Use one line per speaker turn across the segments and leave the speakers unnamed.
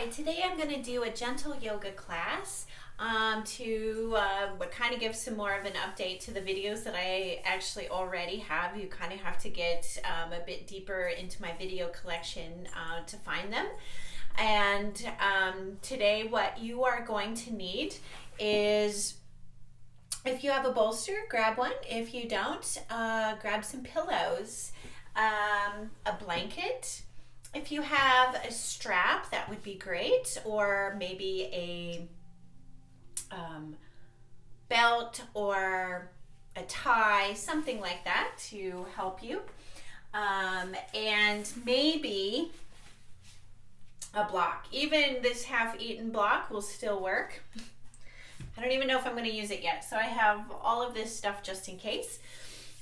Hi, today I'm going to do a gentle yoga class to kind of give some more of an update to the videos that I actually already have. You kind of have to get a bit deeper into my video collection to find them. And today what you are going to need is, if you have a bolster, grab one. If you don't, grab some pillows, a blanket. If you have a strap, that would be great, or maybe a belt or a tie, something like that to help you. And maybe a block. Even this half-eaten block will still work. I don't even know if I'm going to use it yet, so I have all of this stuff just in case.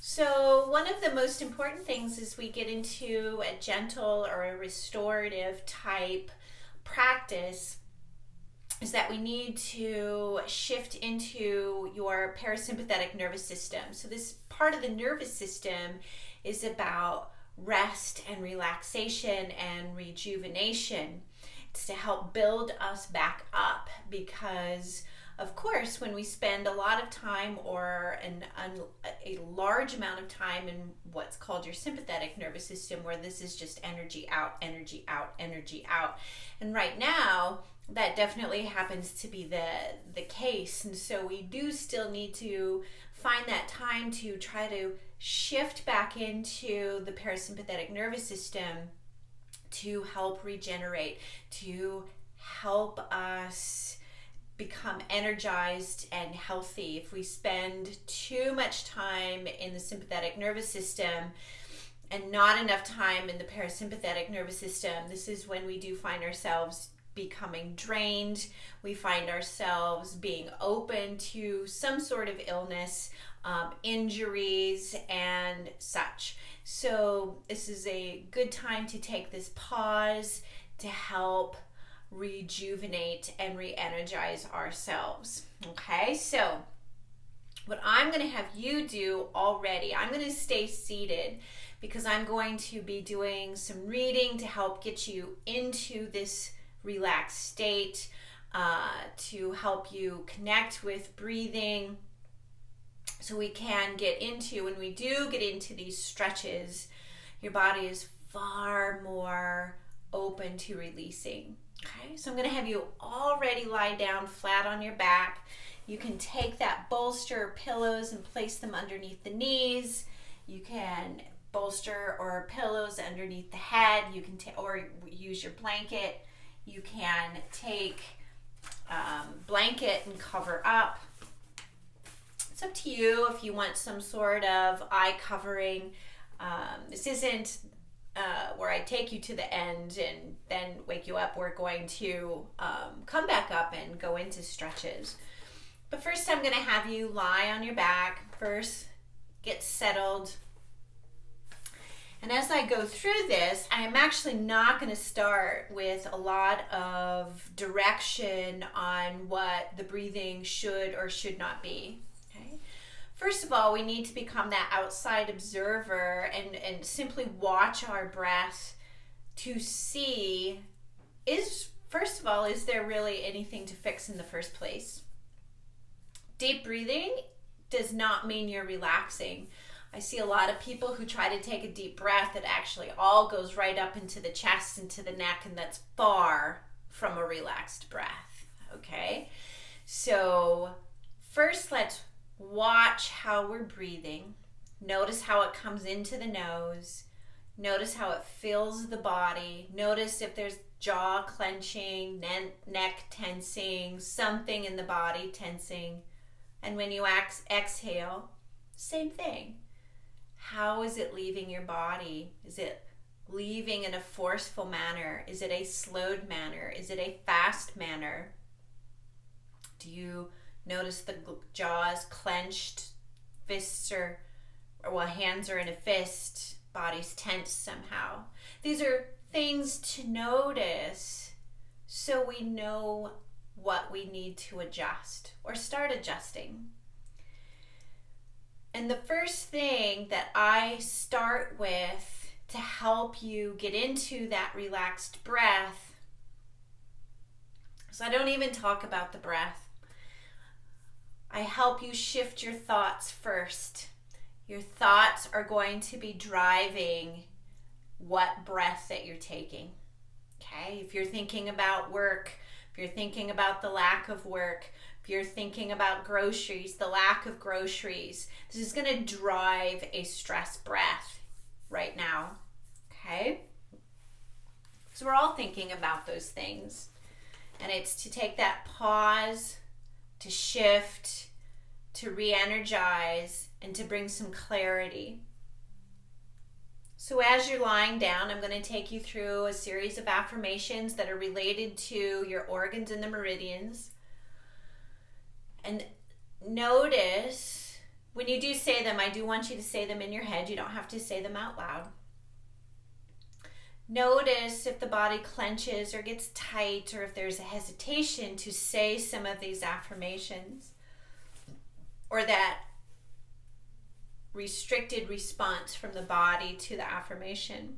So one of the most important things as we get into a gentle or a restorative type practice is that we need to shift into your parasympathetic nervous system. So this part of the nervous system is about rest and relaxation and rejuvenation. It's to help build us back up because, of course, when we spend a lot of time or a large amount of time in what's called your sympathetic nervous system, where this is just energy out, energy out, energy out. And right now, that definitely happens to be the case. And so we do still need to find that time to try to shift back into the parasympathetic nervous system to help regenerate, to help us become energized and healthy. If we spend too much time in the sympathetic nervous system and not enough time in the parasympathetic nervous system, this is when we do find ourselves becoming drained. We find ourselves being open to some sort of illness, injuries, and such. So this is a good time to take this pause to help rejuvenate and re-energize ourselves. Okay, so what I'm going to have you do already, I'm going to stay seated because I'm going to be doing some reading to help get you into this relaxed state, to help you connect with breathing, so we can get into, when we do get into these stretches, your body is far more open to releasing. Okay, so I'm going to have you already lie down flat on your back. You can take that bolster or pillows and place them underneath the knees. You can bolster or pillows underneath the head. You can or use your blanket. You can take blanket and cover up. It's up to you if you want some sort of eye covering. This isn't where I take you to the end and then wake you up. We're going to come back up and go into stretches. But first I'm going to have you lie on your back. First, get settled. And as I go through this, I'm actually not going to start with a lot of direction on what the breathing should or should not be. Okay? First of all, we need to become that outside observer and simply watch our breath to see, first of all, is there really anything to fix in the first place? Deep breathing does not mean you're relaxing. I see a lot of people who try to take a deep breath that actually all goes right up into the chest, into the neck, and that's far from a relaxed breath, okay? So first, let's watch how we're breathing. Notice how it comes into the nose. Notice how it fills the body. Notice if there's jaw clenching, neck tensing, something in the body tensing. And when you exhale, same thing. How is it leaving your body? Is it leaving in a forceful manner? Is it a slowed manner? Is it a fast manner? Do you notice the jaws clenched, fists hands are in a fist, body's tense somehow? These are things to notice so we know what we need to adjust or start adjusting. And the first thing that I start with to help you get into that relaxed breath So I don't even talk about the breath. I help you shift your thoughts first. Your thoughts are going to be driving what breath that you're taking. Okay? If you're thinking about work, if you're thinking about the lack of work, if you're thinking about groceries, the lack of groceries, this is going to drive a stress breath right now. Okay? So we're all thinking about those things. And it's to take that pause, to shift, to re-energize, and to bring some clarity. So as you're lying down, I'm going to take you through a series of affirmations that are related to your organs and the meridians. And notice, when you do say them, I do want you to say them in your head. You don't have to say them out loud. Notice if the body clenches or gets tight, or if there's a hesitation to say some of these affirmations, or that restricted response from the body to the affirmation.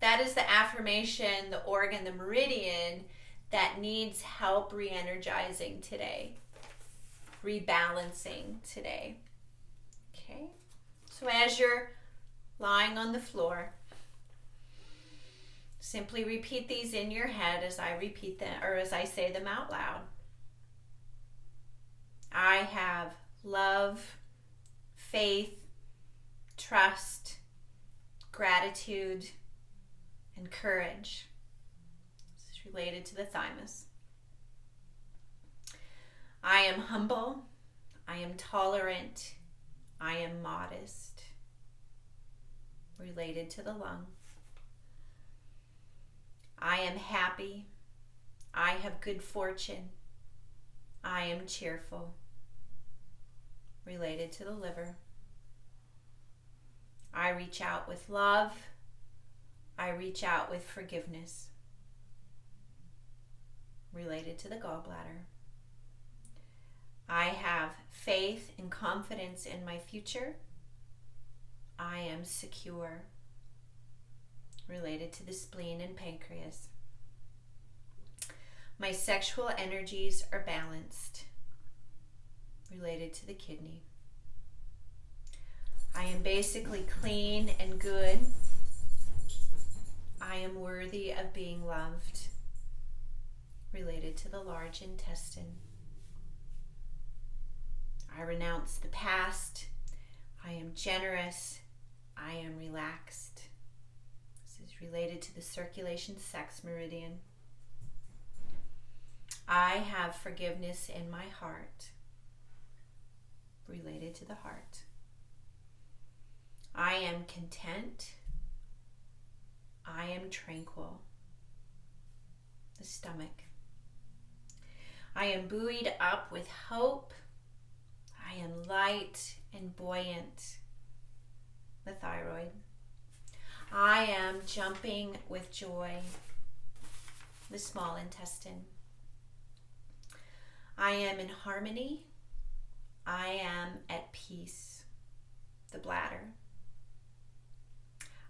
That is the affirmation, the organ, the meridian that needs help re-energizing today, rebalancing today. Okay? So as you're lying on the floor, simply repeat these in your head as I repeat them, or as I say them out loud. I have love, faith, trust, gratitude, and courage. This is related to the thymus. I am humble. I am tolerant. I am modest. Related to the lung. I am happy. I have good fortune. I am cheerful. Related to the liver. I reach out with love. I reach out with forgiveness. Related to the gallbladder. I have faith and confidence in my future. I am secure. Related to the spleen and pancreas. My sexual energies are balanced. Related to the kidney. I am basically clean and good. I am worthy of being loved. Related to the large intestine. I renounce the past. I am generous. I am relaxed. This is related to the circulation sex meridian. I have forgiveness in my heart. Related to the heart. I am content. I am tranquil. The stomach. I am buoyed up with hope. I am light and buoyant. The thyroid. I am jumping with joy. The small intestine. I am in harmony. I am at peace. The bladder.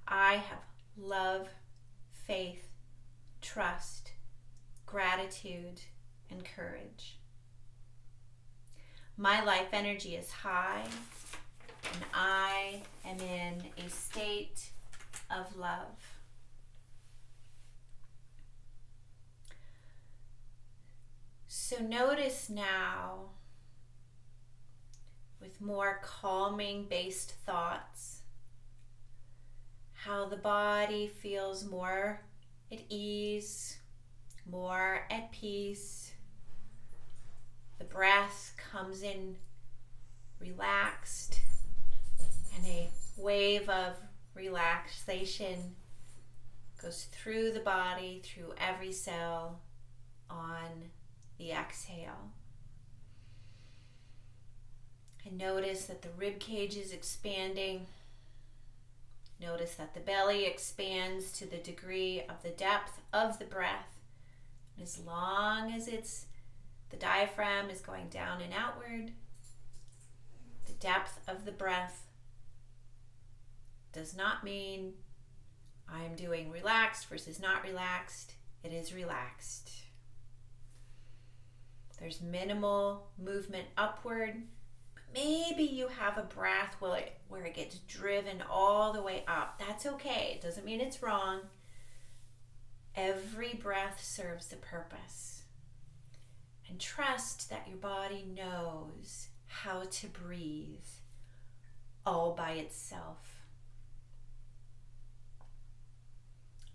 I have love, faith, trust, gratitude, and courage. My life energy is high, and I am in a state of love. So notice now, with more calming based thoughts, how the body feels more at ease, more at peace. The breath comes in relaxed, and a wave of relaxation goes through the body, through every cell on the exhale. And notice that the rib cage is expanding. Notice that the belly expands to the degree of the depth of the breath. As long as the diaphragm is going down and outward, the depth of the breath does not mean I'm doing relaxed versus not relaxed. It is relaxed. There's minimal movement upward. Maybe you have a breath where it gets driven all the way up. That's okay. It doesn't mean it's wrong. Every breath serves a purpose. And trust that your body knows how to breathe all by itself.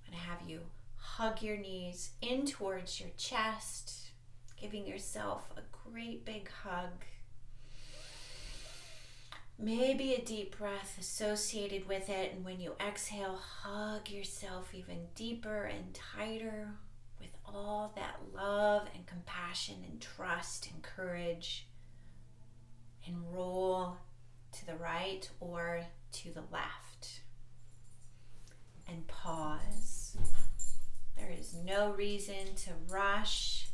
I'm going to have you hug your knees in towards your chest, giving yourself a great big hug. Maybe a deep breath associated with it, and when you exhale, hug yourself even deeper and tighter with all that love and compassion and trust and courage. And roll to the right or to the left. And pause. There is no reason to rush.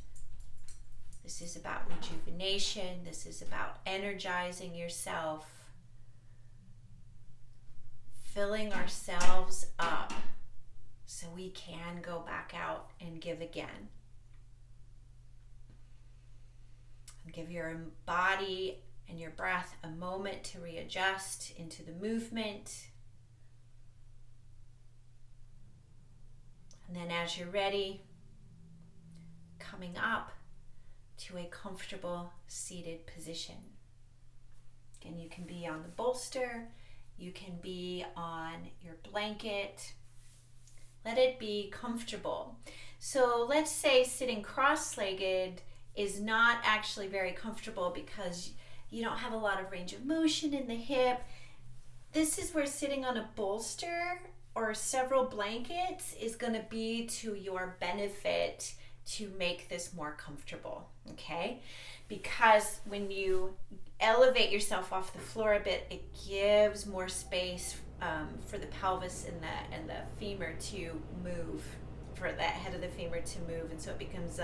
This is about rejuvenation. This is about energizing yourself. Filling ourselves up so we can go back out and give again. And give your body and your breath a moment to readjust into the movement. And then as you're ready, coming up to a comfortable seated position. Again, you can be on the bolster. You can be on your blanket. Let it be comfortable. So let's say sitting cross-legged is not actually very comfortable because you don't have a lot of range of motion in the hip. This is where sitting on a bolster or several blankets is going to be to your benefit to make this more comfortable, okay? Because when you elevate yourself off the floor a bit, it gives more space for the pelvis and the femur to move, for that head of the femur to move, and so it becomes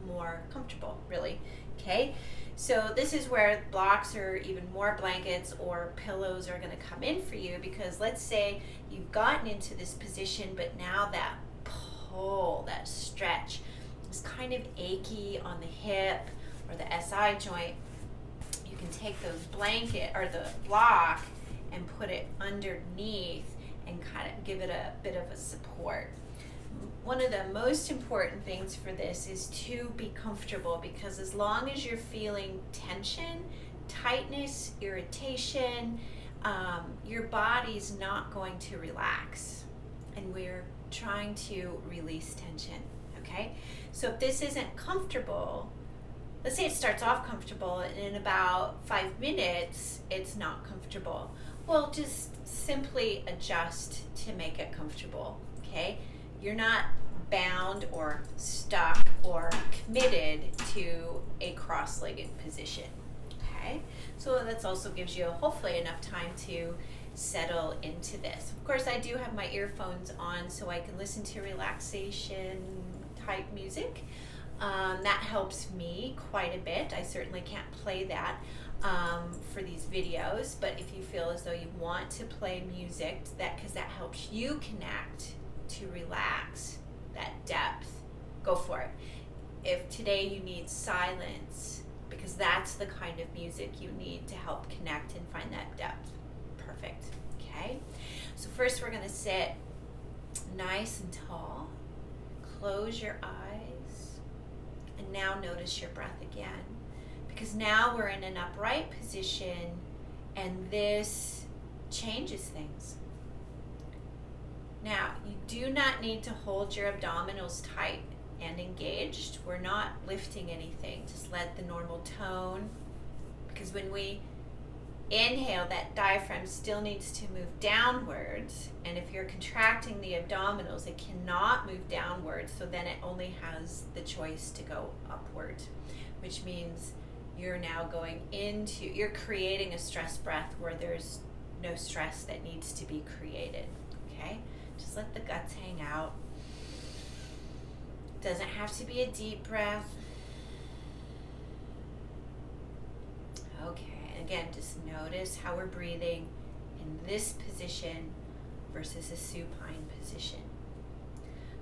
more comfortable, really, okay? So this is where blocks or even more blankets or pillows are going to come in for you, because let's say you've gotten into this position, but now that pull, that stretch is kind of achy on the hip or the SI joint. You can take those blanket or the block and put it underneath and kind of give it a bit of a support. One of the most important things for this is to be comfortable, because as long as you're feeling tension, tightness, irritation, your body's not going to relax, and we're trying to release tension, okay? So if this isn't comfortable, let's say it starts off comfortable and in about 5 minutes it's not comfortable. Well, just simply adjust to make it comfortable, okay? You're not bound or stuck or committed to a cross-legged position, okay? So that also gives you hopefully enough time to settle into this. Of course, I do have my earphones on so I can listen to relaxation type music. That helps me quite a bit. I certainly can't play that for these videos, but if you feel as though you want to play music, because that helps you connect to relax, that depth, go for it. If today you need silence, because that's the kind of music you need to help connect and find that depth, perfect, okay? So first we're gonna sit nice and tall, close your eyes, and now notice your breath again, because now we're in an upright position and this changes things. Now, you do not need to hold your abdominals tight and engaged. We're not lifting anything. Just let the normal tone, because when we inhale, that diaphragm still needs to move downwards, and if you're contracting the abdominals, it cannot move downwards, so then it only has the choice to go upward, which means you're now you're creating a stress breath where there's no stress that needs to be created, okay? Just let the guts hang out. Doesn't have to be a deep breath. Okay, and again, just notice how we're breathing in this position versus a supine position.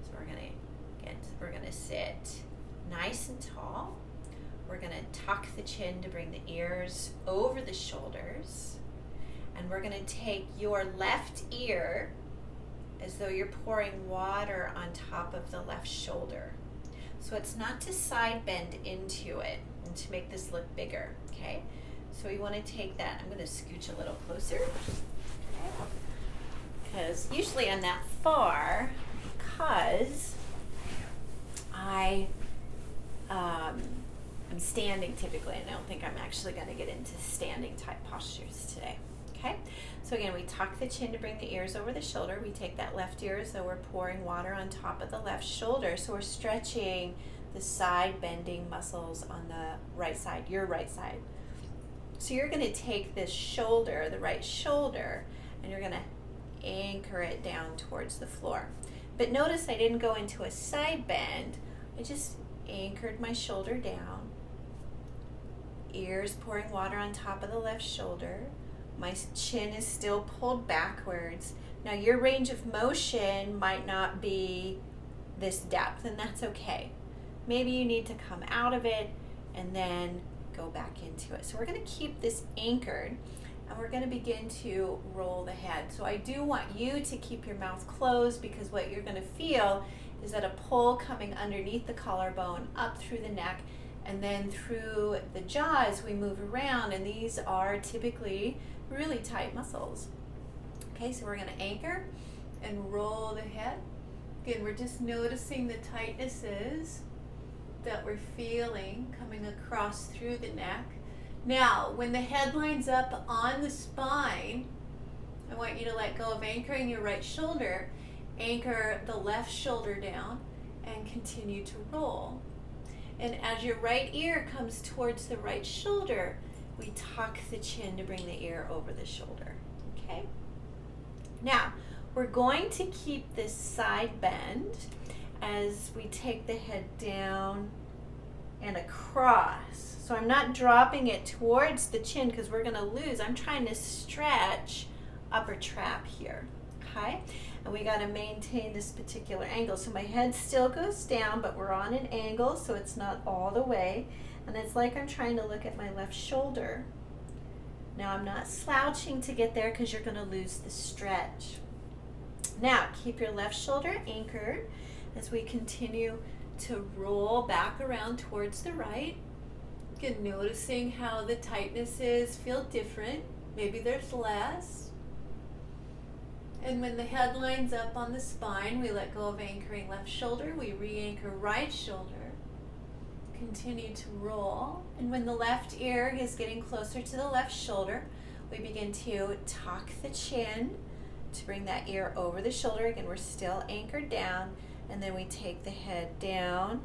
So we're gonna sit nice and tall. We're going to tuck the chin to bring the ears over the shoulders. And we're going to take your left ear as though you're pouring water on top of the left shoulder. So it's not to side bend into it and to make this look bigger, okay? So we want to take that. I'm going to scooch a little closer, because usually I'm that far because I'm standing typically, and I don't think I'm actually going to get into standing type postures today. Okay, so again, we tuck the chin to bring the ears over the shoulder. We take that left ear as though we're pouring water on top of the left shoulder. So we're stretching the side bending muscles on the right side, your right side. So you're going to take this shoulder, the right shoulder, and you're going to anchor it down towards the floor. But notice I didn't go into a side bend. I just anchored my shoulder down. Ears pouring water on top of the left shoulder. My chin is still pulled backwards. Now your range of motion might not be this depth, and that's okay. Maybe you need to come out of it and then go back into it. So we're going to keep this anchored, and we're going to begin to roll the head. So I do want you to keep your mouth closed, because what you're going to feel is that a pull coming underneath the collarbone up through the neck and then through the jaw as we move around, and these are typically really tight muscles. Okay, so we're going to anchor and roll the head. Again, we're just noticing the tightnesses that we're feeling coming across through the neck. Now, when the head lines up on the spine, I want you to let go of anchoring your right shoulder, anchor the left shoulder down, and continue to roll. And as your right ear comes towards the right shoulder, we tuck the chin to bring the ear over the shoulder, okay? Now, we're going to keep this side bend as we take the head down and across. So I'm not dropping it towards the chin because we're gonna lose. I'm trying to stretch upper trap here, okay? And we gotta maintain this particular angle. So my head still goes down, but we're on an angle, so it's not all the way. And it's like I'm trying to look at my left shoulder. Now I'm not slouching to get there because you're gonna lose the stretch. Now keep your left shoulder anchored as we continue to roll back around towards the right. Again, noticing how the tightnesses feel different. Maybe there's less. And when the head lines up on the spine, we let go of anchoring left shoulder. We re-anchor right shoulder. Continue to roll. And when the left ear is getting closer to the left shoulder, we begin to tuck the chin to bring that ear over the shoulder. Again, we're still anchored down. And then we take the head down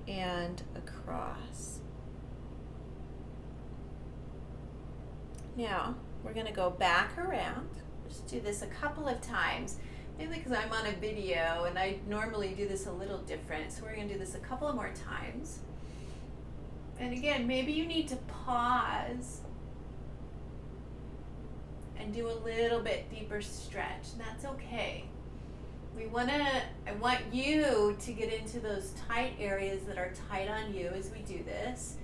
and across. Now, we're going to go back around. Just do this a couple of times, mainly because I'm on a video and I normally do this a little different. So we're going to do this a couple of more times. And again, maybe you need to pause and do a little bit deeper stretch. And that's okay. I want you to get into those tight areas that are tight on you as we do this.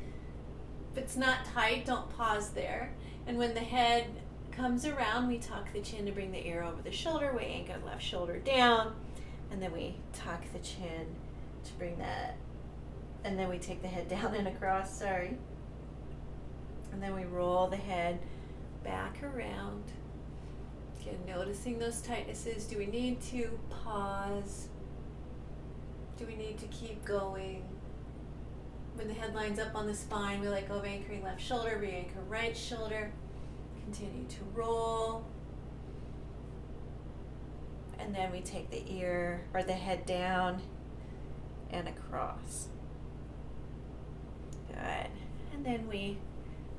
If it's not tight, don't pause there. And when the head comes around, we tuck the chin to bring the ear over the shoulder. We anchor the left shoulder down, and then we tuck the chin to bring that, and then we take the head down and across, sorry. And then we roll the head back around. Again, noticing those tightnesses. Do we need to pause? Do we need to keep going? When the head lines up on the spine, we let go of anchoring left shoulder, re-anchor right shoulder. Continue to roll. And then we take the ear or the head down and across. Good. And then we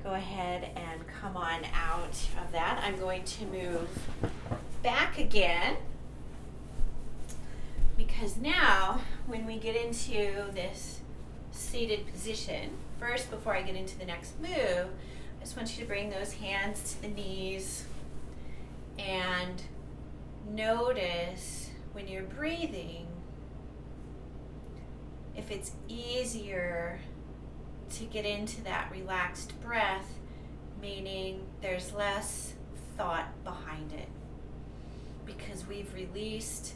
go ahead and come on out of that. I'm going to move back again, because now when we get into this seated position, first before I get into the next move, I just want you to bring those hands to the knees and notice when you're breathing if it's easier to get into that relaxed breath, meaning there's less thought behind it, because we've released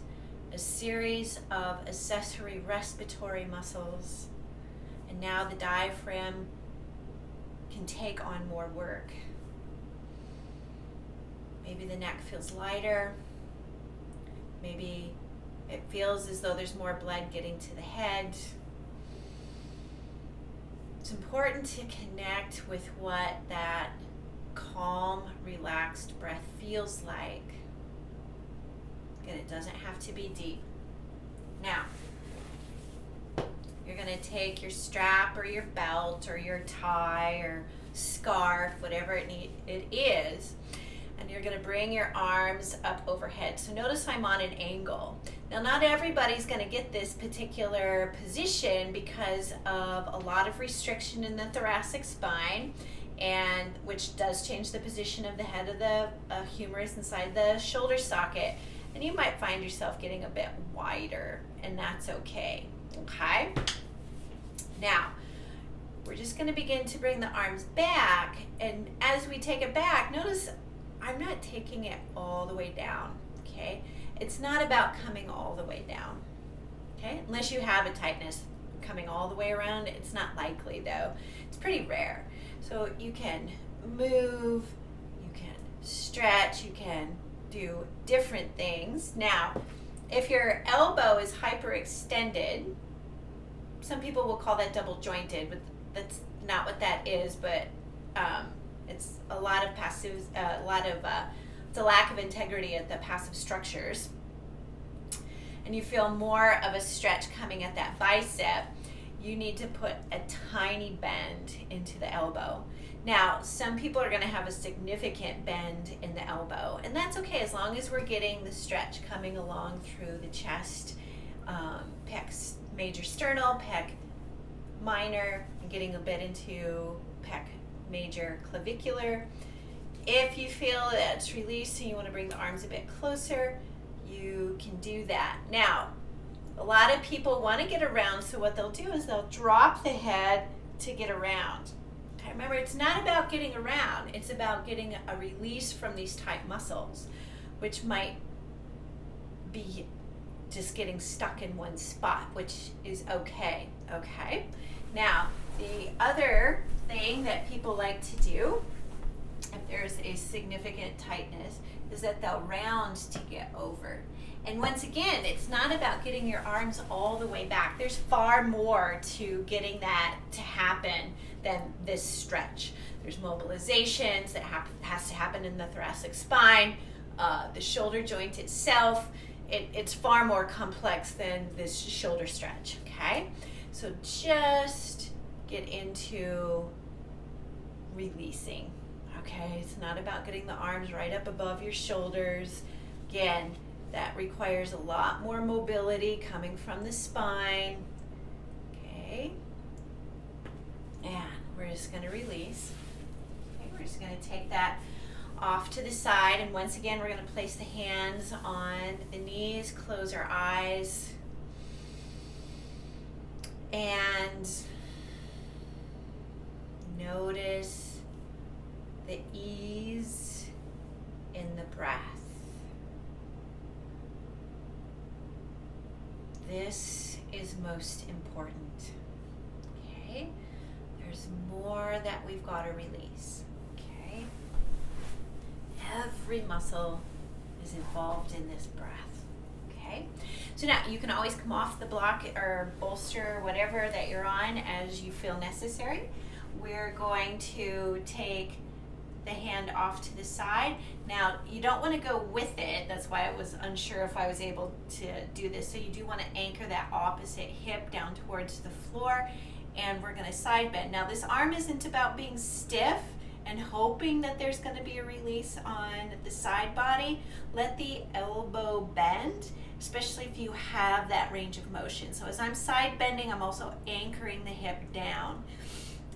a series of accessory respiratory muscles, and now the diaphragm can take on more work. Maybe the neck feels lighter. Maybe it feels as though there's more blood getting to the head. It's important to connect with what that calm, relaxed breath feels like. And it doesn't have to be deep. Now, you're going to take your strap or your belt or your tie or scarf, whatever it is, and you're going to bring your arms up overhead. So notice I'm on an angle. Now, not everybody's going to get this particular position because of a lot of restriction in the thoracic spine, and which does change the position of the head of the humerus inside the shoulder socket. And you might find yourself getting a bit wider, and that's okay. Okay? Now, we're just going to begin to bring the arms back, and as we take it back, notice I'm not taking it all the way down, okay? It's not about coming all the way down, okay? Unless you have a tightness coming all the way around, it's not likely though. It's pretty rare. So you can move, you can stretch, you can do different things. Now, if your elbow is hyperextended, some people will call that double jointed, but that's not what that is, but it's a lot of passive, it's a lack of integrity at the passive structures. And you feel more of a stretch coming at that bicep, you need to put a tiny bend into the elbow. Now, some people are going to have a significant bend in the elbow, and that's okay as long as we're getting the stretch coming along through the chest, pec major sternal, pec minor, and getting a bit into pec major clavicular. If you feel that it's released and you want to bring the arms a bit closer, you can do that. Now, a lot of people want to get around, so what they'll do is they'll drop the head to get around. Okay, remember, it's not about getting around, it's about getting a release from these tight muscles, which might be just getting stuck in one spot, which is okay, okay? Now, the other thing that people like to do, if there's a significant tightness, is that they'll round to get over. And once again, it's not about getting your arms all the way back. There's far more to getting that to happen than this stretch. There's mobilizations that has to happen in the thoracic spine, the shoulder joint itself. It's far more complex than this shoulder stretch, okay? So just get into releasing, okay? It's not about getting the arms right up above your shoulders. Again, that requires a lot more mobility coming from the spine, okay? And we're just gonna release. Okay, we're just gonna take that off to the side, and once again, we're gonna place the hands on the knees, close our eyes, and notice the ease in the breath. This is most important, okay? There's more that we've got to release, okay? Every muscle is involved in this breath, okay? So now you can always come off the block or bolster or whatever that you're on as you feel necessary. We're going to take the hand off to the side. Now, you don't want to go with it. That's why I was unsure if I was able to do this. So you do want to anchor that opposite hip down towards the floor, and we're going to side bend. Now, this arm isn't about being stiff and hoping that there's going to be a release on the side body. Let the elbow bend, especially if you have that range of motion. So as I'm side bending, I'm also anchoring the hip down.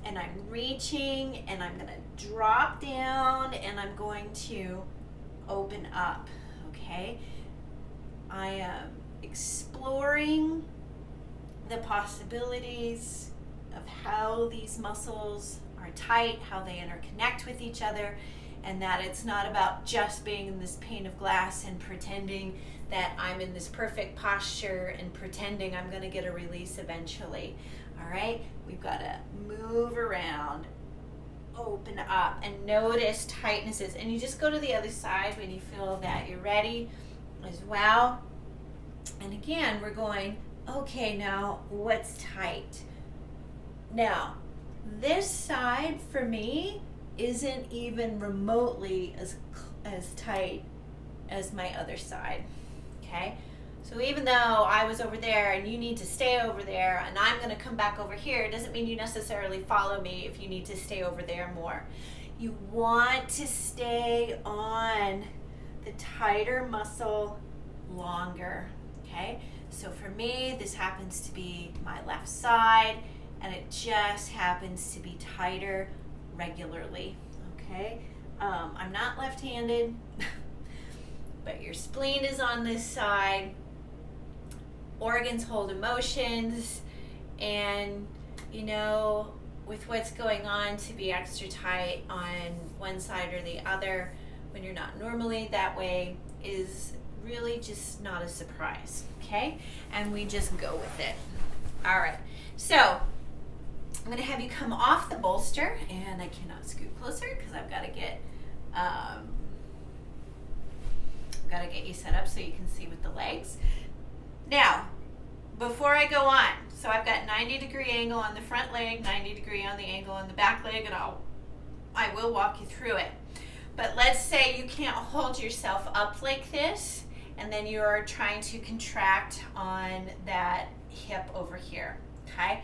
And I'm reaching, and I'm going to drop down, and I'm going to open up, okay? I am exploring the possibilities of how these muscles are tight, how they interconnect with each other, and that it's not about just being in this pane of glass and pretending that I'm in this perfect posture and pretending I'm going to get a release eventually. All right, we've got to move around, open up, and notice tightnesses. And you just go to the other side when you feel that you're ready as well. And again, we're going, okay, now what's tight? Now, this side for me isn't even remotely as tight as my other side, okay? So even though I was over there and you need to stay over there and I'm gonna come back over here, it doesn't mean you necessarily follow me if you need to stay over there more. You want to stay on the tighter muscle longer, okay? So for me, this happens to be my left side, and it just happens to be tighter regularly, okay? I'm not left-handed, but your spleen is on this side. Organs hold emotions, and you know, with what's going on, to be extra tight on one side or the other when you're not normally that way is really just not a surprise, okay? And we just go with it. All right, so I'm gonna have you come off the bolster, and I cannot scoot closer because I've got to get you set up so you can see with the legs. Now, before I go on, so I've got 90-degree angle on the front leg, 90-degree on the angle on the back leg, and I will walk you through it. But let's say you can't hold yourself up like this, and then you're trying to contract on that hip over here, okay?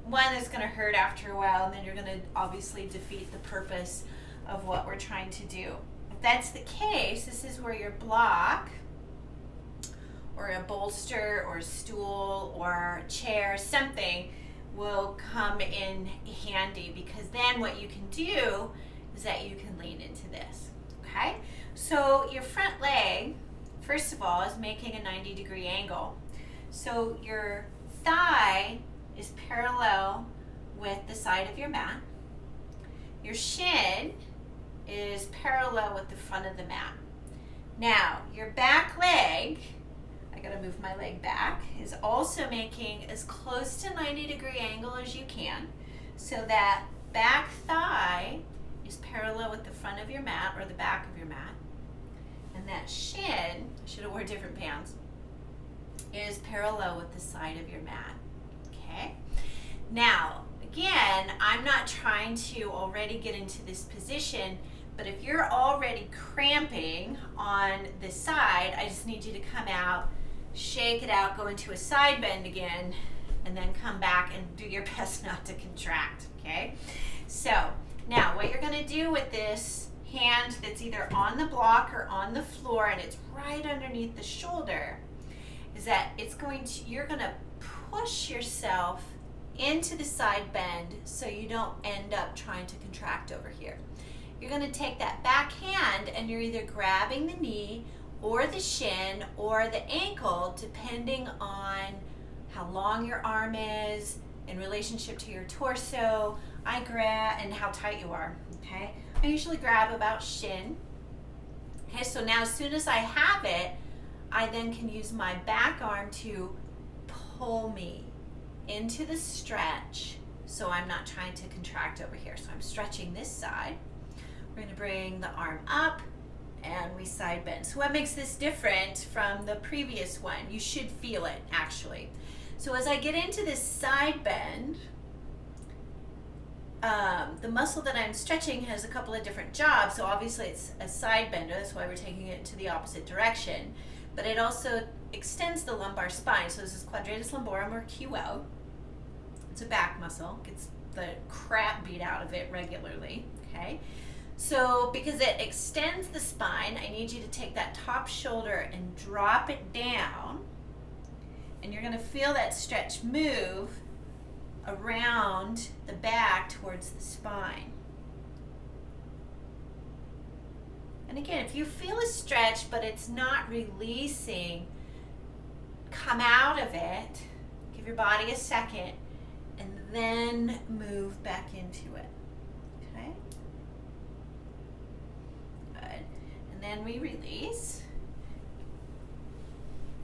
One is going to hurt after a while, and then you're going to obviously defeat the purpose of what we're trying to do. If that's the case, this is where your block or a bolster or a stool or a chair, something will come in handy, because then what you can do is that you can lean into this, okay? So your front leg, first of all, is making a 90-degree angle. So your thigh is parallel with the side of your mat. Your shin is parallel with the front of the mat. Now, your back leg, I gotta move my leg back, is also making as close to 90-degree angle as you can, so that back thigh is parallel with the front of your mat or the back of your mat. And that shin, I should have worn different pants, is parallel with the side of your mat, okay? Now, again, I'm not trying to already get into this position, but if you're already cramping on this side, I just need you to come out, shake it out, go into a side bend again, and then come back and do your best not to contract, okay? So, now what you're gonna do with this hand that's either on the block or on the floor and it's right underneath the shoulder is that you're gonna push yourself into the side bend so you don't end up trying to contract over here. You're gonna take that back hand and you're either grabbing the knee or the shin or the ankle, depending on how long your arm is in relationship to your torso. I grab, and how tight you are, okay? I usually grab about shin. Okay, so now as soon as I have it, I then can use my back arm to pull me into the stretch so I'm not trying to contract over here. So I'm stretching this side. We're gonna bring the arm up and we side bend. So what makes this different from the previous one? You should feel it, actually. So as I get into this side bend, the muscle that I'm stretching has a couple of different jobs. So obviously it's a side bender, that's why we're taking it to the opposite direction. But it also extends the lumbar spine. So this is quadratus lumborum, or QL. It's a back muscle, gets the crap beat out of it regularly, okay? So because it extends the spine, I need you to take that top shoulder and drop it down, and you're gonna feel that stretch move around the back towards the spine. And again, if you feel a stretch but it's not releasing, come out of it, give your body a second, and then move back into it. Okay? Good. And then we release.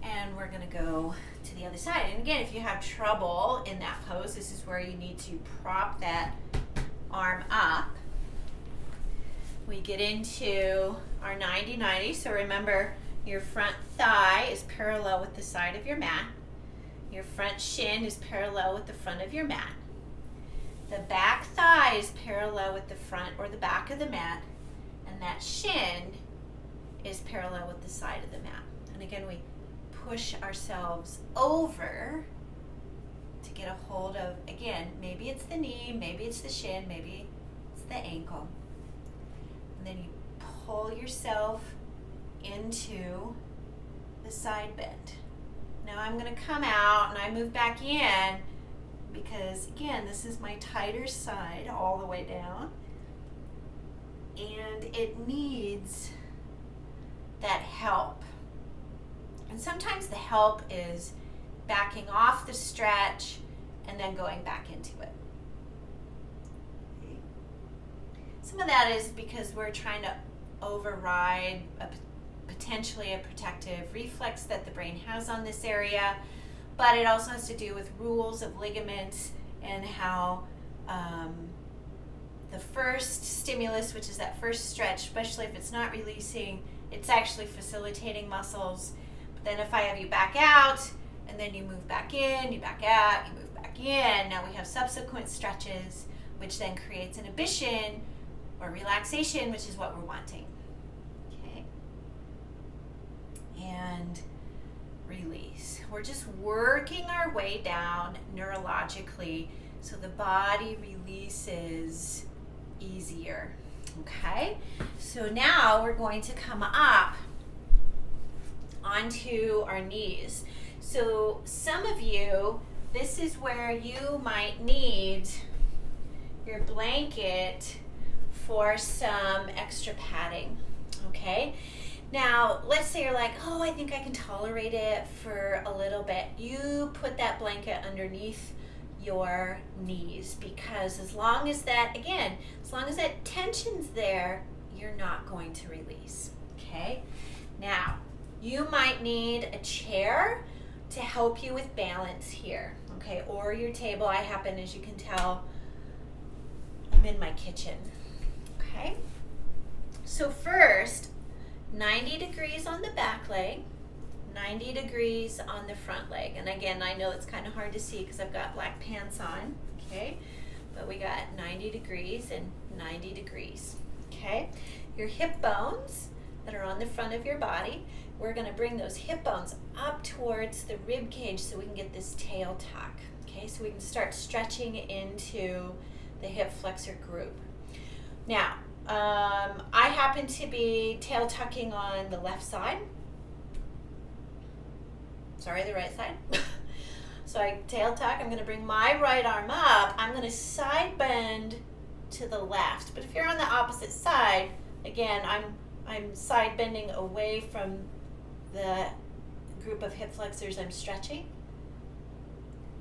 And we're going to go to the other side. And again, if you have trouble in that pose, this is where you need to prop that arm up. We get into our 90-90. So remember, your front thigh is parallel with the side of your mat. Your front shin is parallel with the front of your mat. The back thigh is parallel with the front or the back of the mat. And that shin is parallel with the side of the mat. And again, we push ourselves over to get a hold of, again, maybe it's the knee, maybe it's the shin, maybe it's the ankle. And then you pull yourself into the side bend. Now I'm going to come out and I move back in because, again, this is my tighter side all the way down. And it needs that help. And sometimes the help is backing off the stretch and then going back into it. Some of that is because we're trying to override potentially a protective reflex that the brain has on this area, but it also has to do with rules of ligaments and how the first stimulus, which is that first stretch, especially if it's not releasing, it's actually facilitating muscles. Then if I have you back out, and then you move back in, you back out, you move back in, now we have subsequent stretches, which then creates inhibition or relaxation, which is what we're wanting. Okay? And release. We're just working our way down neurologically so the body releases easier. Okay? So now we're going to come up onto our knees. So some of you, this is where you might need your blanket for some extra padding. Okay? Now, let's say you're like, oh, I think I can tolerate it for a little bit. You put that blanket underneath your knees, because as long as that, again, as long as that tension's there, you're not going to release. Okay? Now, you might need a chair to help you with balance here, okay? Or your table. I happen, as you can tell, I'm in my kitchen, okay? So first, 90 degrees on the back leg, 90 degrees on the front leg. And again, I know it's kind of hard to see because I've got black pants on, okay? But we got 90 degrees and 90 degrees, okay? Your hip bones that are on the front of your body, we're going to bring those hip bones up towards the rib cage so we can get this tail tuck. Okay, so we can start stretching into the hip flexor group. Now, I happen to be tail tucking on the left side. Sorry, the right side. So I tail tuck. I'm going to bring my right arm up. I'm going to side bend to the left. But if you're on the opposite side, again, I'm side bending away from the group of hip flexors I'm stretching.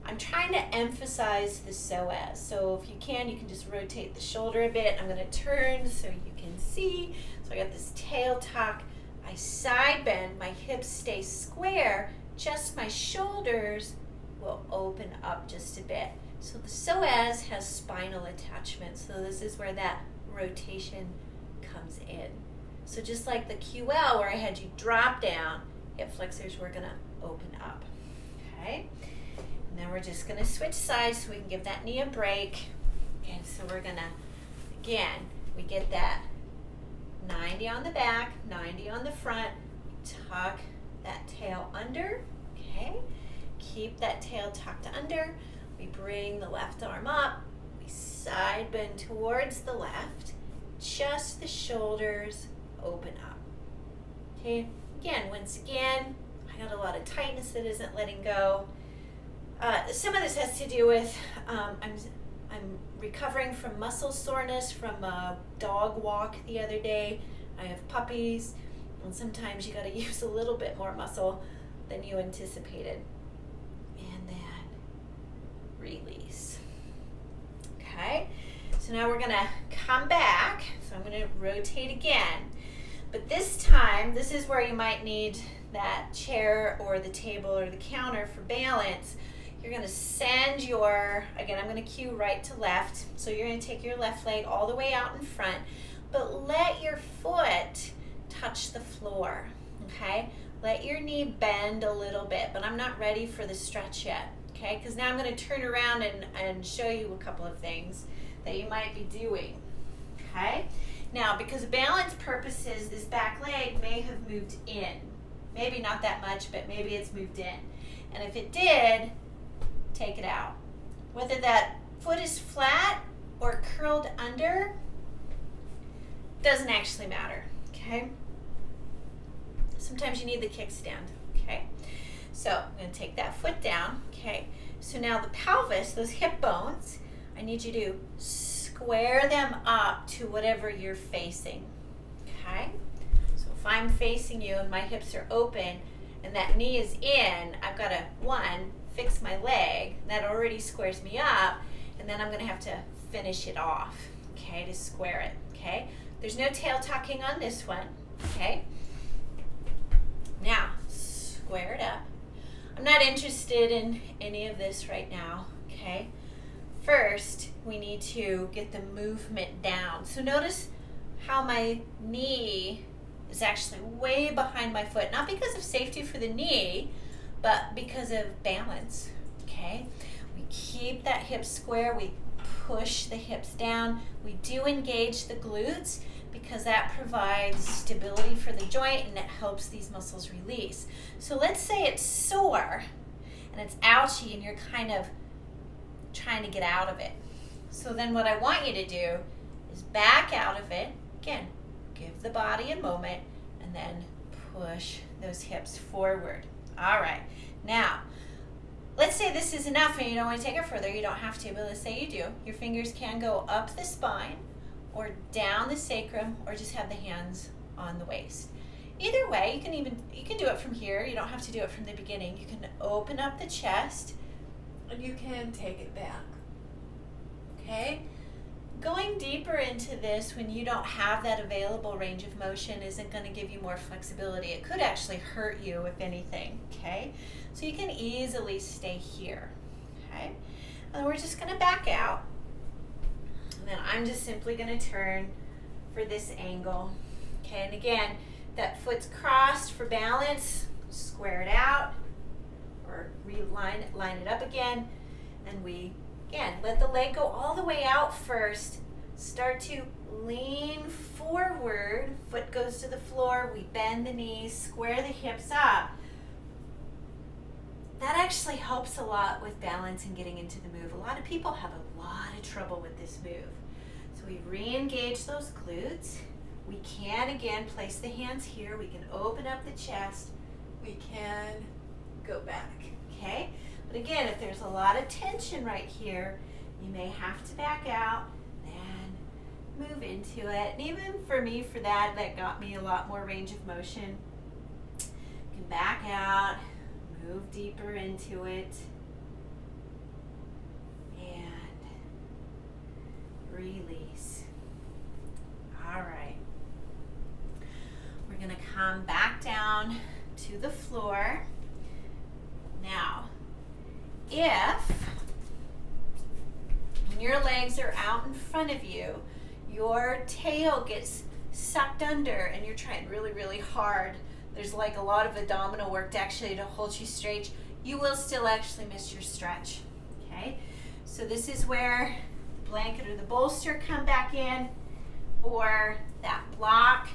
I'm trying to emphasize the psoas. So if you can just rotate the shoulder a bit. I'm going to turn so you can see. So I got this tail tuck. I side bend. My hips stay square. Just my shoulders will open up just a bit. So the psoas has spinal attachment. So this is where that rotation comes in. So just like the QL where I had you drop down, hip flexors were going to open up. Okay? And then we're just going to switch sides so we can give that knee a break. And so we're going to, again, we get that 90 on the back, 90 on the front. Tuck that tail under. Okay? Keep that tail tucked under. We bring the left arm up. We side bend towards the left. Just the shoulders open up. Okay, once again, I got a lot of tightness that isn't letting go. Some of this has to do with I'm recovering from muscle soreness from a dog walk the other day. I have puppies, and sometimes you got to use a little bit more muscle than you anticipated. And then release. okay? So now we're gonna come back. So I'm gonna rotate again. But this time, this is where you might need that chair or the table or the counter for balance. You're gonna send your, again, I'm gonna cue right to left. So you're gonna take your left leg all the way out in front, but let your foot touch the floor, okay? Let your knee bend a little bit, but I'm not ready for the stretch yet, okay? Because now I'm gonna turn around and show you a couple of things that you might be doing, okay? Now, because of balance purposes, this back leg may have moved in. Maybe not that much, but maybe it's moved in. And if it did, take it out. Whether that foot is flat or curled under doesn't actually matter, okay? Sometimes you need the kickstand, okay? So I'm gonna take that foot down, okay? So now the pelvis, those hip bones, I need you to square them up to whatever you're facing, okay? So if I'm facing you and my hips are open and that knee is in, I've got to, one, fix my leg. That already squares me up, and then I'm gonna have to finish it off, okay, to square it, okay? There's no tail tucking on this one, okay? Now, square it up. I'm not interested in any of this right now, okay? First, we need to get the movement down. So notice how my knee is actually way behind my foot, not because of safety for the knee, but because of balance, okay? We keep that hip square, we push the hips down, we do engage the glutes because that provides stability for the joint and it helps these muscles release. So let's say it's sore and it's ouchy and you're kind of trying to get out of it. So then what I want you to do is back out of it. Again, give the body a moment and then push those hips forward. All right, now, let's say this is enough and you don't want to take it further. You don't have to, but let's say you do. Your fingers can go up the spine or down the sacrum or just have the hands on the waist. Either way, you can do it from here. You don't have to do it from the beginning. You can open up the chest and you can take it back, okay? Going deeper into this when you don't have that available range of motion isn't going to give you more flexibility. It could actually hurt you, if anything, okay? So you can easily stay here, okay? And we're just going to back out. And then I'm just simply going to turn for this angle, okay? And again, that foot's crossed for balance. Square it out or line it up again. And we again, let the leg go all the way out first. Start to lean forward. Foot goes to the floor. We bend the knees, square the hips up. That actually helps a lot with balance and getting into the move. A lot of people have a lot of trouble with this move. So we re-engage those glutes. We can, again, place the hands here. We can open up the chest. We can go back, okay? But again, if there's a lot of tension right here, you may have to back out and move into it. And even for me, for that got me a lot more range of motion. You can back out, move deeper into it, and release. All right. We're going to come back down to the floor. Now, if when your legs are out in front of you, your tail gets sucked under and you're trying really, really hard, there's like a lot of abdominal work to hold you straight, you will still actually miss your stretch, okay? So this is where the blanket or the bolster come back in, or that block.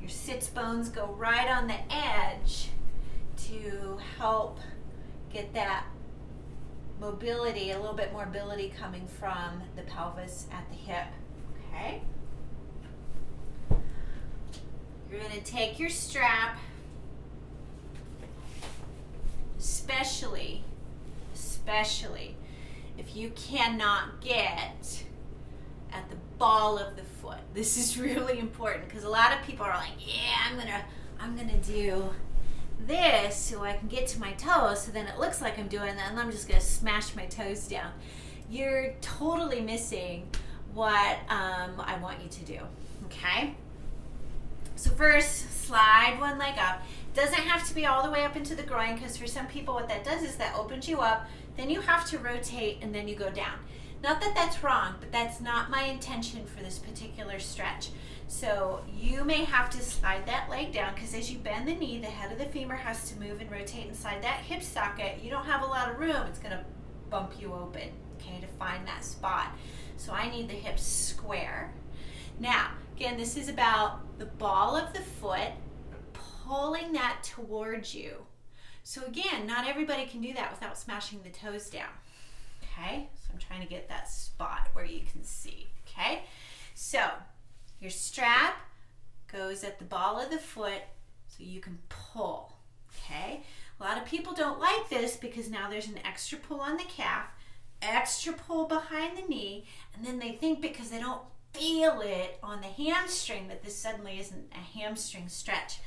Your sits bones go right on the edge to help get that mobility, a little bit more mobility coming from the pelvis at the hip, okay? You're going to take your strap, especially if you cannot get at the ball of the foot. This is really important because a lot of people are like, yeah, I'm gonna do this so I can get to my toes, so then it looks like I'm doing that and I'm just gonna smash my toes down. you're totally missing what I want you to do, okay? So first, slide one leg up. Doesn't have to be all the way up into the groin, because for some people what that does is that opens you up, then you have to rotate and then you go down. Not that that's wrong, but that's not my intention for this particular stretch. So you may have to slide that leg down, because as you bend the knee, the head of the femur has to move and rotate inside that hip socket. You don't have a lot of room. It's going to bump you open, okay, to find that spot. So I need the hips square. Now, again, this is about the ball of the foot pulling that towards you. So again, not everybody can do that without smashing the toes down. Okay, so I'm trying to get that spot where you can see. Okay, so your strap goes at the ball of the foot so you can pull. Okay, a lot of people don't like this because now there's an extra pull on the calf, extra pull behind the knee, and then they think because they don't feel it on the hamstring that this suddenly isn't a hamstring stretch.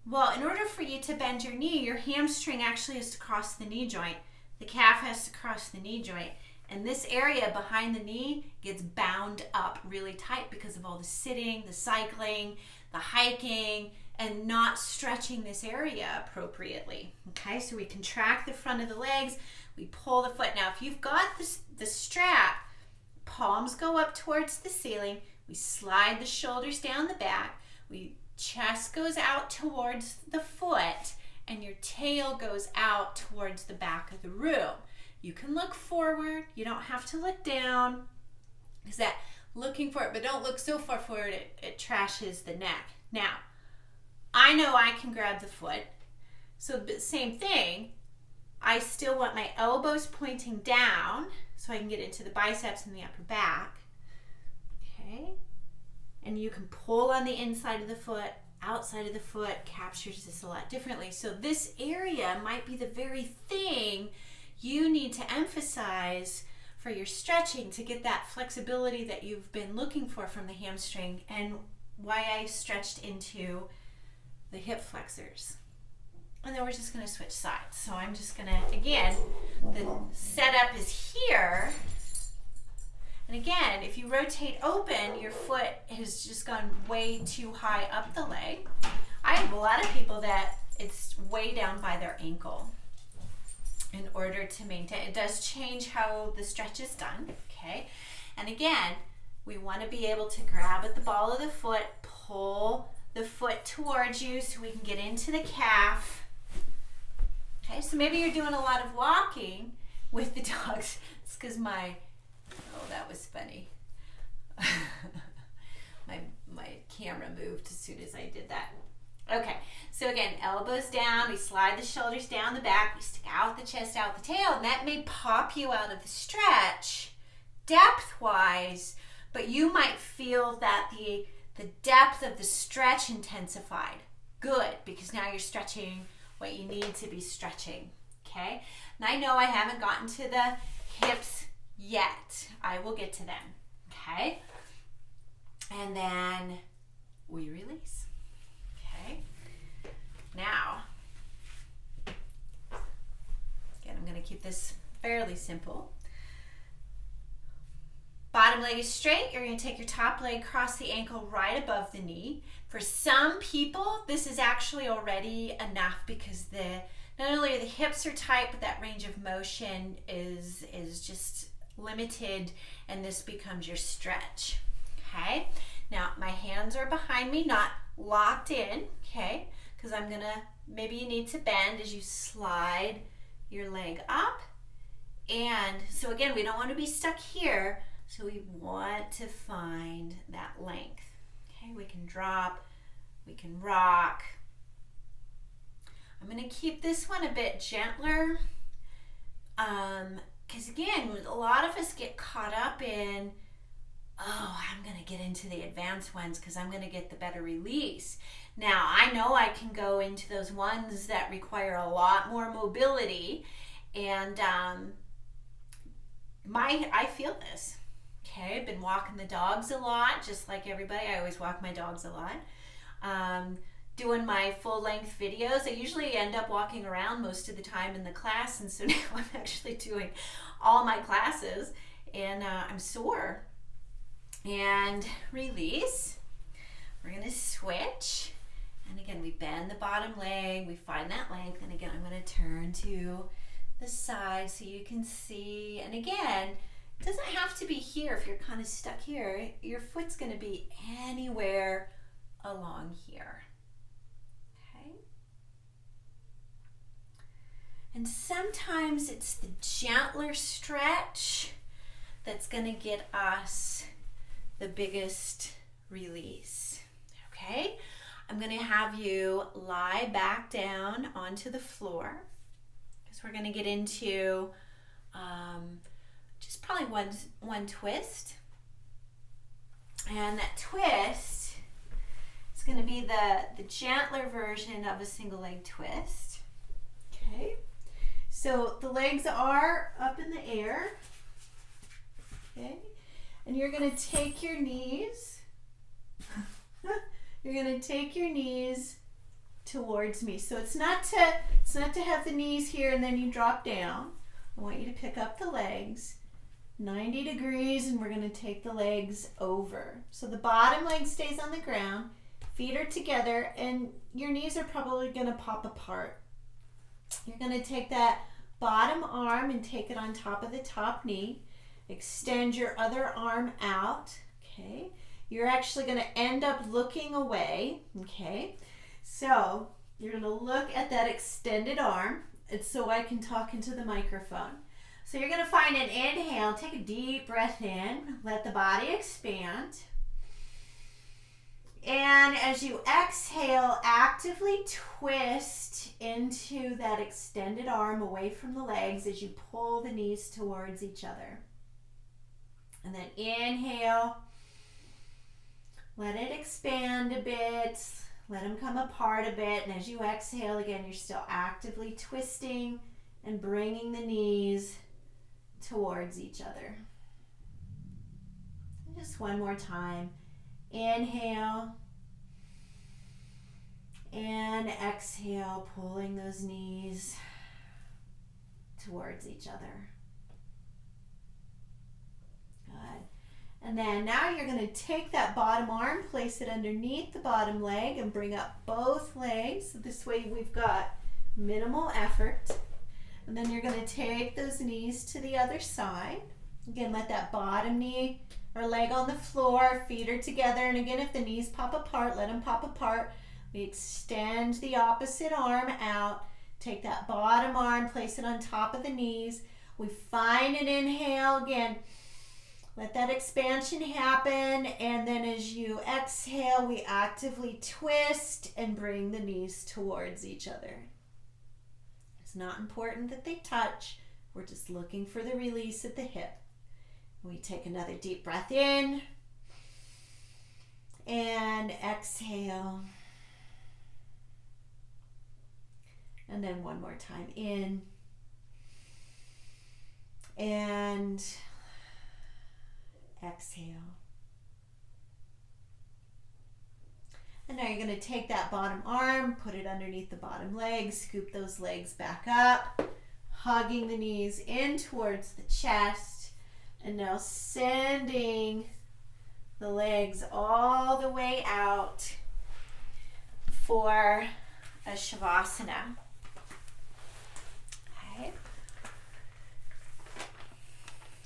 Well, in order for you to bend your knee, your hamstring actually has to cross the knee joint. The calf has to cross the knee joint. And this area behind the knee gets bound up really tight because of all the sitting, the cycling, the hiking, and not stretching this area appropriately. Okay, so we contract the front of the legs, we pull the foot. Now, if you've got the strap, palms go up towards the ceiling, we slide the shoulders down the back, chest goes out towards the foot, and your tail goes out towards the back of the room. You can look forward, you don't have to look down, because that looking for it, but don't look so far forward it trashes the neck. Now, I know I can grab the foot, so same thing, I still want my elbows pointing down so I can get into the biceps and the upper back. Okay, and you can pull on the inside of the foot, outside of the foot captures this a lot differently. So this area might be the very thing you need to emphasize for your stretching to get that flexibility that you've been looking for from the hamstring, and why I stretched into the hip flexors. And then we're just going to switch sides. So I'm just going to, again, the setup is here. And again, if you rotate open, your foot has just gone way too high up the leg. I have a lot of people that it's way down by their ankle in order to maintain. It does change how the stretch is done, okay? And again, we want to be able to grab at the ball of the foot, pull the foot towards you so we can get into the calf. Okay, so maybe you're doing a lot of walking with the dogs. It's because oh, that was funny. my camera moved as soon as I did that. Okay, so again, elbows down, we slide the shoulders down the back, we stick out the chest, out the tail, and that may pop you out of the stretch depth-wise, but you might feel that the depth of the stretch intensified. Good, because now you're stretching what you need to be stretching, okay? And I know I haven't gotten to the hips yet. I will get to them, okay? And then we release, okay? Now, again, I'm gonna keep this fairly simple. Bottom leg is straight. You're gonna take your top leg, cross the ankle right above the knee. For some people, this is actually already enough because not only are the hips are tight, but that range of motion is just limited, and this becomes your stretch, okay? Now, my hands are behind me, not locked in, okay? Because maybe you need to bend as you slide your leg up. And so again, we don't want to be stuck here, so we want to find that length. Okay, we can drop, we can rock. I'm going to keep this one a bit gentler, because again, a lot of us get caught up in, oh, I'm going to get into the advanced ones because I'm going to get the better release. Now, I know I can go into those ones that require a lot more mobility, and I feel this. Okay, I've been walking the dogs a lot, just like everybody. I always walk my dogs a lot. Doing my full-length videos, I usually end up walking around most of the time in the class, and so now I'm actually doing all my classes and I'm sore. And release. We're going to switch. And again, we bend the bottom leg, we find that length, and again, I'm going to turn to the side so you can see. And again, it doesn't have to be here. If you're kind of stuck here, your foot's going to be anywhere along here. Okay? And sometimes it's the gentler stretch that's going to get us the biggest release. Okay? I'm going to have you lie back down onto the floor because we're going to get into just probably one twist. And that twist is going to be the gentler version of a single leg twist. Okay? So the legs are up in the air. Okay? And you're going to take your knees. You're going to take your knees towards me. So it's not to have the knees here and then you drop down. I want you to pick up the legs 90 degrees, and we're going to take the legs over. So the bottom leg stays on the ground, feet are together, and your knees are probably going to pop apart. You're going to take that bottom arm and take it on top of the top knee. Extend your other arm out. Okay. You're actually going to end up looking away, okay? So you're going to look at that extended arm. It's so I can talk into the microphone. So you're going to find an inhale. Take a deep breath in. Let the body expand. And as you exhale, actively twist into that extended arm away from the legs as you pull the knees towards each other. And then inhale. Let it expand a bit. Let them come apart a bit. And as you exhale, again, you're still actively twisting and bringing the knees towards each other. And just one more time. Inhale. And exhale, pulling those knees towards each other. Good. And then now you're going to take that bottom arm, place it underneath the bottom leg, and bring up both legs. This way we've got minimal effort. And then you're going to take those knees to the other side. Again, let that bottom knee or leg on the floor, feet are together. And again, if the knees pop apart, let them pop apart. We extend the opposite arm out. Take that bottom arm, place it on top of the knees. We find an inhale again. Let that expansion happen, and then as you exhale, we actively twist and bring the knees towards each other. It's not important that they touch. We're just looking for the release at the hip. We take another deep breath in and exhale. And then one more time in and exhale. And now you're going to take that bottom arm, put it underneath the bottom leg, scoop those legs back up, hugging the knees in towards the chest, and now sending the legs all the way out for a Shavasana. Okay.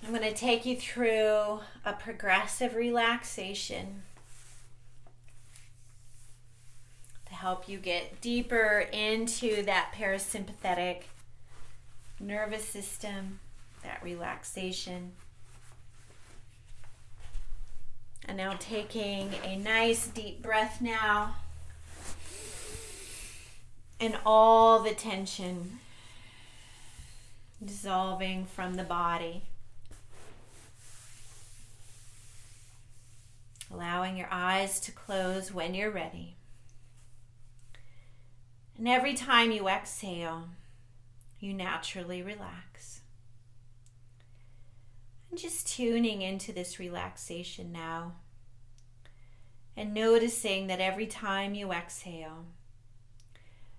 I'm going to take you through a progressive relaxation to help you get deeper into that parasympathetic nervous system, that relaxation. And now taking a nice deep breath now, and all the tension dissolving from the body. Allowing your eyes to close when you're ready. And every time you exhale, you naturally relax. And just tuning into this relaxation now. And noticing that every time you exhale,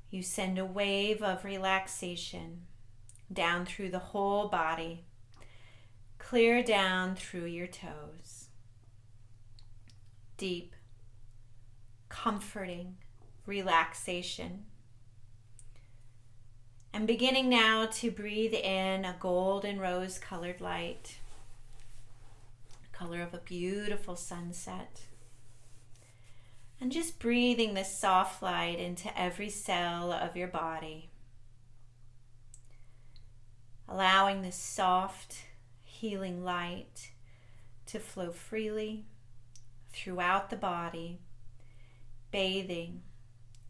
you send a wave of relaxation down through the whole body, clear down through your toes. Deep, comforting relaxation. And beginning now to breathe in a golden rose colored light, color of a beautiful sunset. And just breathing this soft light into every cell of your body. Allowing this soft, healing light to flow freely throughout the body, bathing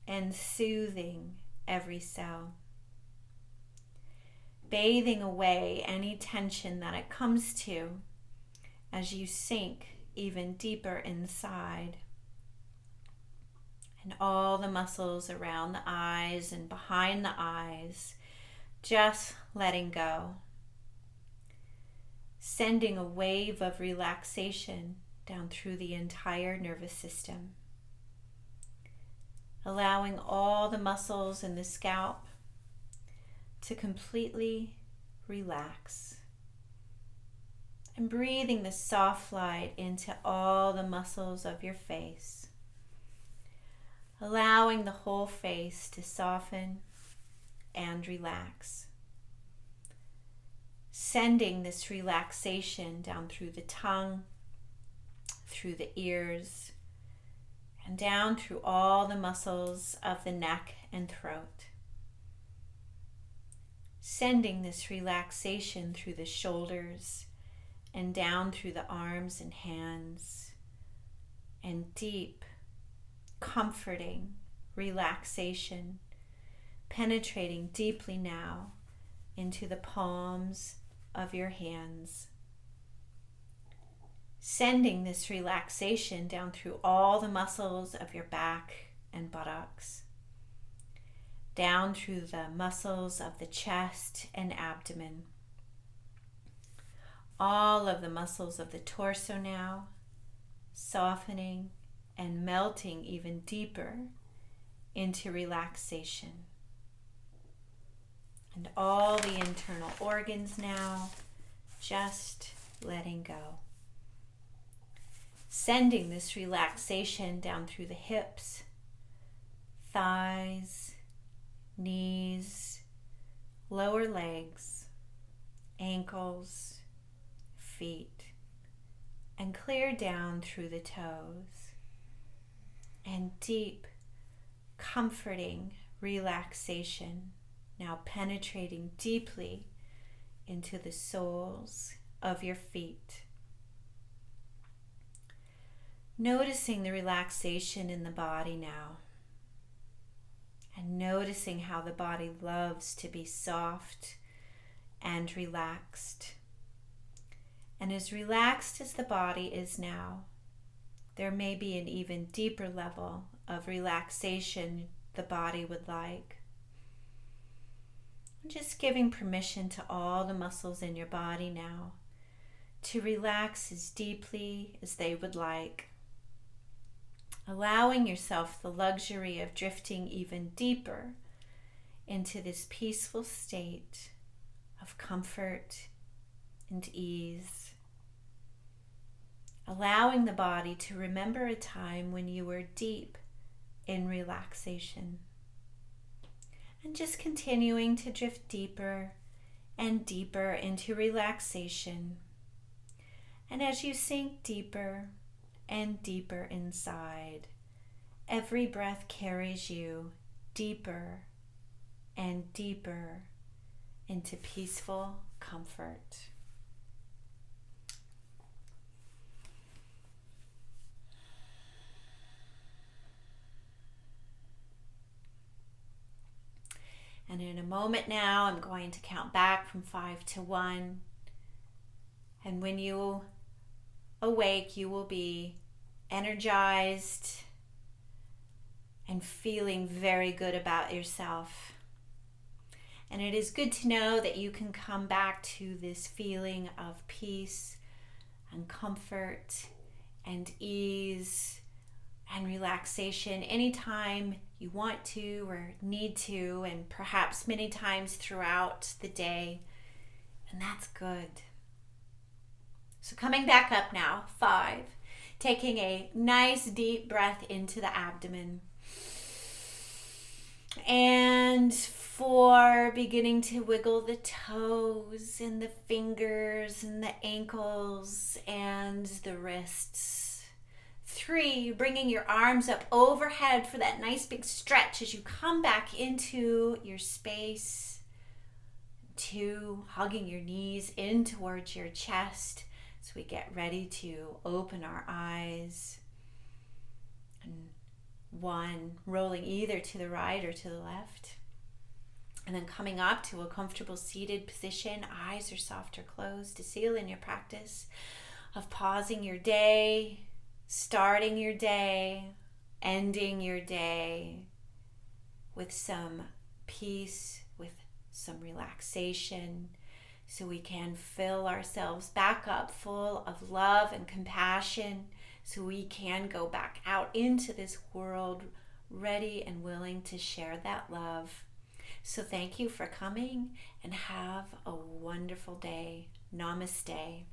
and soothing every cell. Bathing away any tension that it comes to as you sink even deeper inside. And all the muscles around the eyes and behind the eyes, just letting go. Sending a wave of relaxation down through the entire nervous system. Allowing all the muscles in the scalp to completely relax. And breathing the soft light into all the muscles of your face. Allowing the whole face to soften and relax. Sending this relaxation down through the tongue, through the ears, and down through all the muscles of the neck and throat. Sending this relaxation through the shoulders and down through the arms and hands, and deep, comforting relaxation penetrating deeply now into the palms of your hands. Sending this relaxation down through all the muscles of your back and buttocks, down through the muscles of the chest and abdomen, all of the muscles of the torso now, softening and melting even deeper into relaxation. And all the internal organs now, just letting go. Sending this relaxation down through the hips, thighs, knees, lower legs, ankles, feet, and clear down through the toes. And deep, comforting relaxation now penetrating deeply into the soles of your feet. Noticing the relaxation in the body now, and noticing how the body loves to be soft and relaxed. And as relaxed as the body is now, there may be an even deeper level of relaxation the body would like. Just giving permission to all the muscles in your body now to relax as deeply as they would like. Allowing yourself the luxury of drifting even deeper into this peaceful state of comfort and ease. Allowing the body to remember a time when you were deep in relaxation. And just continuing to drift deeper and deeper into relaxation. And as you sink deeper and deeper inside, every breath carries you deeper and deeper into peaceful comfort. And in a moment now, I'm going to count back from 5 to 1. And when you awake, you will be energized and feeling very good about yourself. And it is good to know that you can come back to this feeling of peace and comfort and ease and relaxation anytime you want to or need to, and perhaps many times throughout the day. And that's good. So coming back up now, 5. Taking a nice deep breath into the abdomen. And 4, beginning to wiggle the toes and the fingers and the ankles and the wrists. 3, bringing your arms up overhead for that nice big stretch as you come back into your space. 2, hugging your knees in towards your chest as we get ready to open our eyes. And 1, rolling either to the right or to the left. And then coming up to a comfortable seated position, eyes are soft or closed, to seal in your practice of pausing your day, starting your day, ending your day with some peace, with some relaxation, so we can fill ourselves back up full of love and compassion, so we can go back out into this world ready and willing to share that love. So thank you for coming and have a wonderful day. Namaste.